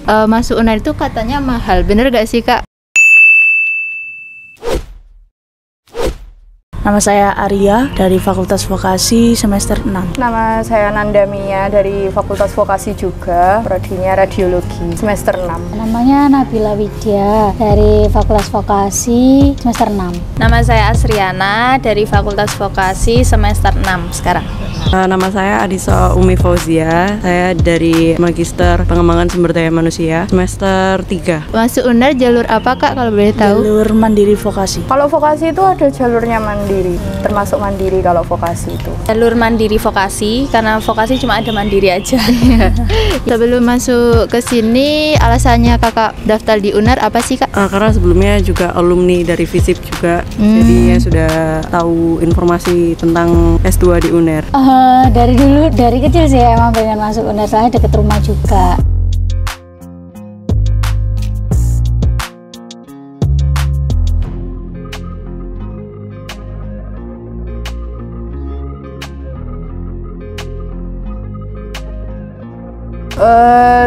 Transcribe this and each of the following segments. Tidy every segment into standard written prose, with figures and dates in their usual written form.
masuk UNER itu katanya mahal, bener gak sih Kak? Nama saya Arya dari Fakultas Vokasi semester 6. Nama saya Nanda Mia dari Fakultas Vokasi juga, prodinya Radiologi semester 6. Namanya Nabila Widya dari Fakultas Vokasi semester 6. Nama saya Asriana dari Fakultas Vokasi semester 6 sekarang. Nama saya Adisa Umi Fauzia, saya dari Magister Pengembangan Sumber Daya Manusia semester 3. Masuk UNER jalur apa Kak kalau boleh tahu? Jalur Mandiri Vokasi. Kalau vokasi itu ada jalurnya mandiri, termasuk mandiri kalau vokasi itu. Jalur mandiri vokasi, karena vokasi cuma ada mandiri aja. Sebelum masuk ke sini, alasannya Kakak daftar di UNER apa sih Kak? Karena sebelumnya juga alumni dari FISIP juga, jadi ya sudah tahu informasi tentang S2 di UNER. Dari kecil sih emang pengen masuk UNER, soalnya deket rumah juga.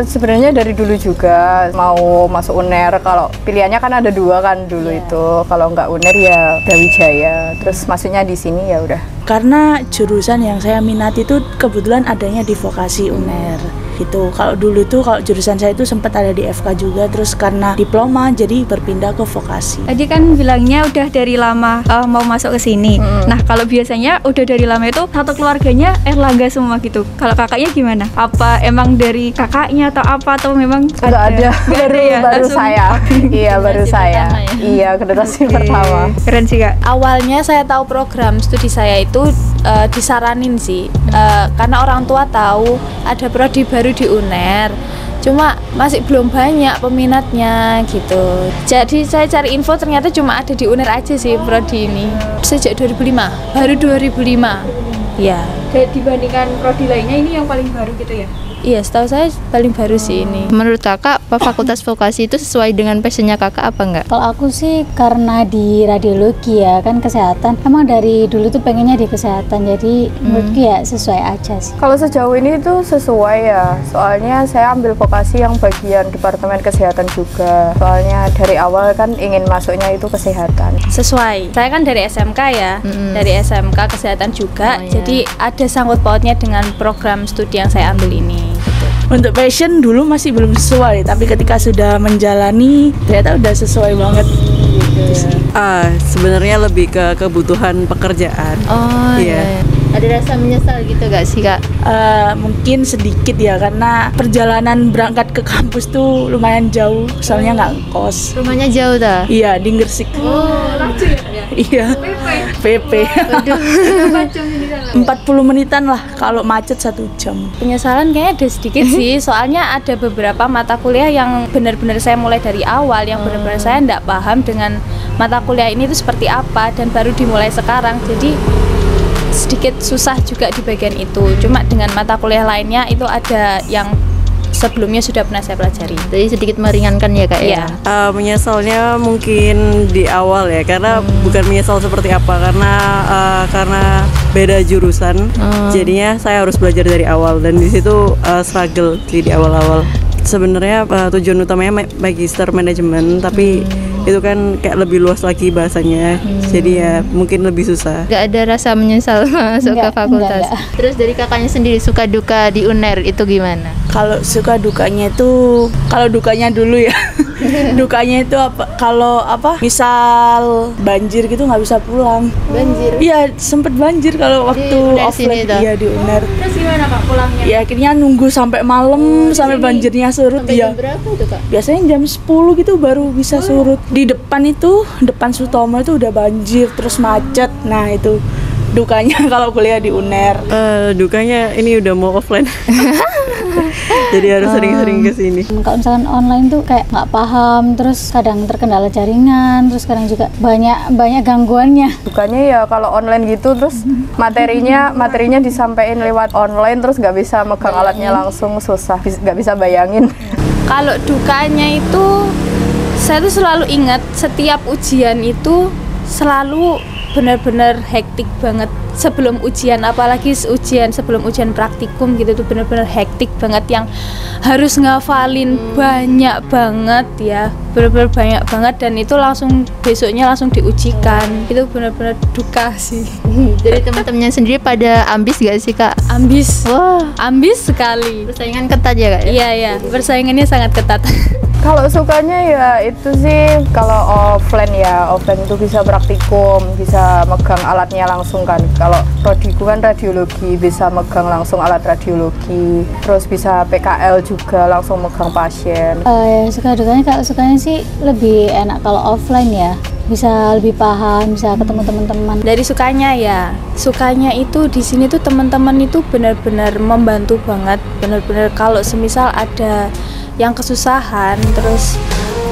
Sebenarnya dari dulu juga mau masuk UNER. Kalau pilihannya kan ada dua kan dulu itu. Kalau nggak UNER ya Brawijaya. Terus masuknya di sini ya udah. Karena jurusan yang saya minati itu kebetulan adanya di Vokasi UNER. Gitu. Kalau dulu itu kalau jurusan saya itu sempat ada di FK juga, terus karena diploma jadi berpindah ke Vokasi. Tadi kan bilangnya udah dari lama mau masuk ke sini. Nah, kalau biasanya udah dari lama itu satu keluarganya Erlangga semua gitu. Kalau kakaknya gimana? Apa emang dari kakaknya atau apa, atau memang nggak ada ya, baru saya. Iya, baru saya. Iya, generasi pertama. Keren sih Kak. Awalnya saya tahu program studi saya itu disaranin sih, karena orang tua tahu ada prodi baru di UNER, cuma masih belum banyak peminatnya gitu. Jadi saya cari info, ternyata cuma ada di UNER aja sih prodi ini. Sejak 2005, baru 2005. Ya. Dibandingkan prodi lainnya ini yang paling baru gitu ya? Iya, setahu saya paling baru sih ini. Menurut Kakak, Fakultas Vokasi itu sesuai dengan passionnya Kakak apa enggak? Kalau aku sih karena di radiologi ya kan, kesehatan. Emang dari dulu tuh pengennya di kesehatan, jadi menurutku ya sesuai aja sih. Kalau sejauh ini tuh sesuai ya. Soalnya saya ambil vokasi yang bagian Departemen Kesehatan juga. Soalnya dari awal kan ingin masuknya itu kesehatan. Sesuai. Saya kan dari SMK ya. Dari SMK Kesehatan juga. Jadi ada sangkut pautnya dengan program studi yang saya ambil ini. Untuk passion dulu masih belum sesuai, tapi ketika sudah menjalani ternyata udah sesuai banget. Sebenarnya lebih ke kebutuhan pekerjaan. Oh iya. Ada rasa menyesal gitu gak sih Kak? Mungkin sedikit ya, karena perjalanan berangkat ke kampus tuh lumayan jauh, soalnya nggak kos. Rumahnya jauh dah? Iya, di Gresik. Laju ya? Iya. PP. 40 menitan lah, kalau macet 1 jam. Penyesalan kayaknya ada sedikit sih, soalnya ada beberapa mata kuliah yang benar-benar saya mulai dari awal, yang benar-benar saya nggak paham dengan mata kuliah ini itu seperti apa, dan baru dimulai sekarang, jadi sedikit susah juga di bagian itu. Cuma dengan mata kuliah lainnya itu ada yang sebelumnya sudah pernah saya pelajari. Jadi sedikit meringankan ya Kak ya? Menyesalnya mungkin di awal ya, karena bukan menyesal seperti apa, karena beda jurusan, jadinya saya harus belajar dari awal, dan di situ struggle sih di awal-awal. Sebenarnya tujuan utamanya magister manajemen, tapi itu kan kayak lebih luas lagi bahasanya, jadi ya mungkin lebih susah. Gak ada rasa menyesal masuk ke fakultas? Enggak. Terus dari kakaknya sendiri, suka duka di UNER itu gimana? Kalau suka dukanya itu, kalau dukanya dulu ya, dukanya itu kalau misal banjir gitu nggak bisa pulang. Banjir? Iya, sempet banjir kalau waktu offline. Iya, di UNER. Terus gimana Kak pulangnya? Ya akhirnya nunggu sampai malam, sampai banjirnya surut. Sampai Ya jam berapa itu Kak? biasanya jam 10 gitu baru bisa surut. Di depan Sutomo itu udah banjir, terus macet. Nah itu dukanya kalau kuliah di UNER. Dukanya ini udah mau offline. Jadi harus sering-sering ke sini. Kalau misalkan online tuh kayak nggak paham, terus kadang terkendala jaringan, terus kadang juga banyak gangguannya. Dukanya ya kalau online gitu, terus materinya disampaikan lewat online, terus nggak bisa megang alatnya langsung, susah, nggak bisa bayangin. Kalau dukanya itu, saya tuh selalu ingat setiap ujian itu selalu benar-benar hektik banget sebelum ujian, apalagi sebelum ujian praktikum gitu tuh benar-benar hektik banget yang harus ngafalin banyak banget ya, benar-benar banyak banget, dan itu langsung besoknya langsung diujikan. Itu benar-benar duka sih. Dari teman-temannya sendiri pada ambis gak sih kak? Ambis, Wah, ambis sekali. persaingan ketat ya kak? Iya ya, persaingannya sangat ketat. Kalau sukanya ya itu sih, kalau offline itu bisa praktikum, bisa megang alatnya langsung kan. Kalau prodiku kan radiologi, bisa megang langsung alat radiologi, terus bisa PKL juga langsung megang pasien. Suka dukanya, kalau sukanya sih lebih enak kalau offline ya, bisa lebih paham, bisa ketemu teman-teman. Dari sukanya itu di sini tuh teman-teman itu benar-benar membantu banget, benar-benar kalau semisal ada yang kesusahan terus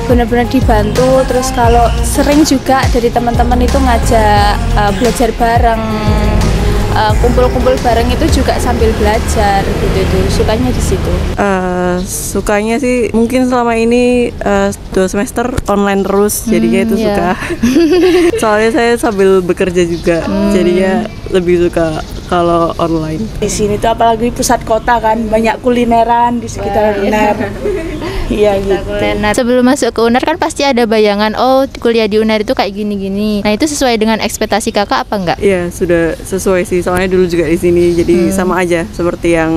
benar-benar dibantu, terus kalau sering juga dari teman-teman itu ngajak belajar bareng, kumpul-kumpul bareng itu juga sambil belajar gitu. Sukanya di situ. Sukanya sih mungkin selama ini 2 semester online terus, jadinya itu suka. Soalnya saya sambil bekerja juga, jadinya lebih suka kalau online. Di sini tuh apalagi pusat kota kan, banyak kulineran di sekitar UNER. Iya gitu. Kuliner. Sebelum masuk ke UNER kan pasti ada bayangan, oh kuliah di UNER itu kayak gini-gini. Nah itu sesuai dengan ekspektasi kakak apa enggak? Iya, sudah sesuai sih. Soalnya dulu juga di sini, jadi sama aja seperti yang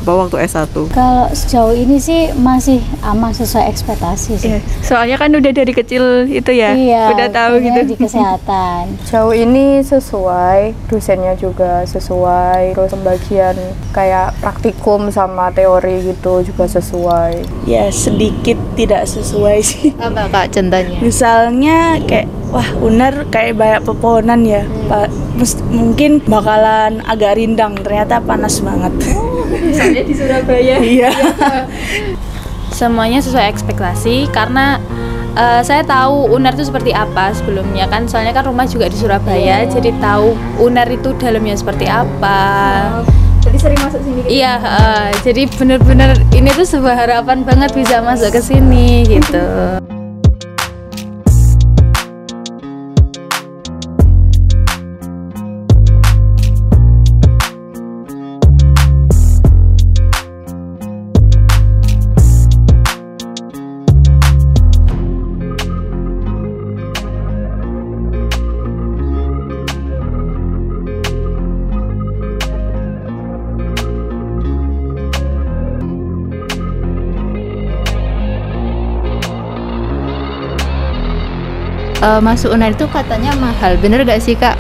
waktu S1. Kalau sejauh ini sih masih aman, sesuai ekspektasi sih. Soalnya kan udah dari kecil itu ya, Iya, udah tahu kuliah gitu. di kesehatan. Jauh ini sesuai, dosennya juga sesuai, terus pembagian kayak praktikum sama teori gitu juga sesuai. Ya sedikit tidak sesuai sih. Apa kak contohnya? Misalnya kayak wah UNER kayak banyak pepohonan ya, mungkin bakalan agak rindang, ternyata panas banget. Misalnya di Surabaya. Iya. Semuanya sesuai ekspektasi karena saya tahu UNER itu seperti apa sebelumnya kan, soalnya kan rumah juga di Surabaya, jadi tahu UNER itu dalamnya seperti apa. Jadi sering masuk sini gitu. Iya, jadi bener-bener ini tuh sebuah harapan banget bisa masuk ke sini gitu. Masuk UNER itu katanya mahal, bener gak sih kak?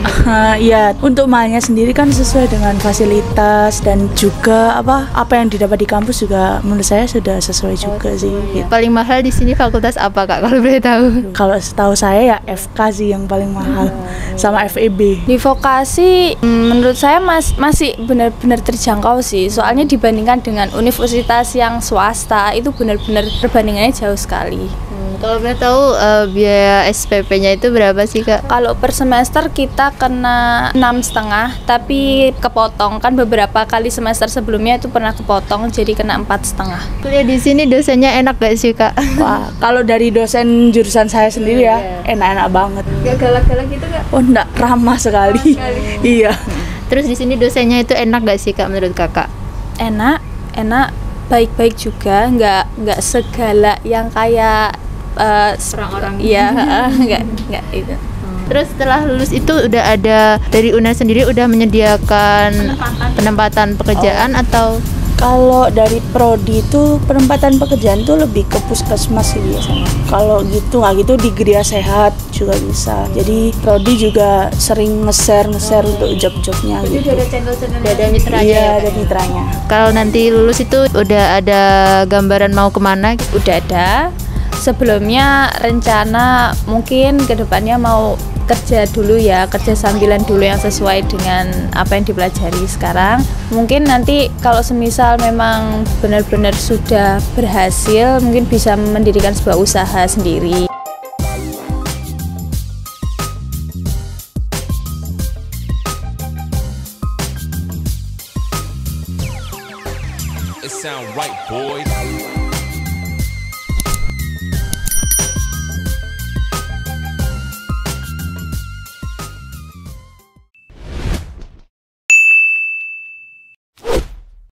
Iya, untuk mahalnya sendiri kan sesuai dengan fasilitas dan juga apa yang didapat di kampus juga menurut saya sudah sesuai juga sih. Gitu. Paling mahal di sini fakultas apa kak kalau boleh tahu? Kalau setahu saya ya FK sih yang paling mahal, sama FEB. Di vokasi menurut saya masih benar-benar terjangkau sih, soalnya dibandingkan dengan universitas yang swasta itu benar-benar perbandingannya jauh sekali. Kalau boleh tahu biaya SPP-nya itu berapa sih kak? Kalau per semester kita kena 6,5, tapi kepotong kan beberapa kali semester sebelumnya itu pernah kepotong jadi kena 4,5. Kuliah di sini dosennya enak gak sih kak? Wah, kalau dari dosen jurusan saya sendiri ya enak-enak banget. Gak galak-galak gitu gak? Oh enggak, ramah sekali. Iya. Terus di sini dosennya itu enak gak sih kak menurut kakak? Enak, baik-baik juga, nggak segala yang kayak Orang-orang iya, nggak itu. Terus setelah lulus itu udah ada dari UNER sendiri udah menyediakan penempatan pekerjaan atau? Kalau dari prodi itu penempatan pekerjaan itu lebih ke puskesmas sih biasanya. Kalau gitu nggak gitu di Geria Sehat juga bisa. Jadi prodi juga sering nge-share untuk job-jobnya gitu. Udah ada mitranya. Iya, ya, ada Kak? mitranya. Kalau nanti lulus itu udah ada gambaran mau kemana? Udah ada. Sebelumnya rencana mungkin kedepannya mau kerja dulu ya, kerja sambilan dulu yang sesuai dengan apa yang dipelajari sekarang. Mungkin nanti kalau semisal memang benar-benar sudah berhasil, mungkin bisa mendirikan sebuah usaha sendiri. It sound right, boys.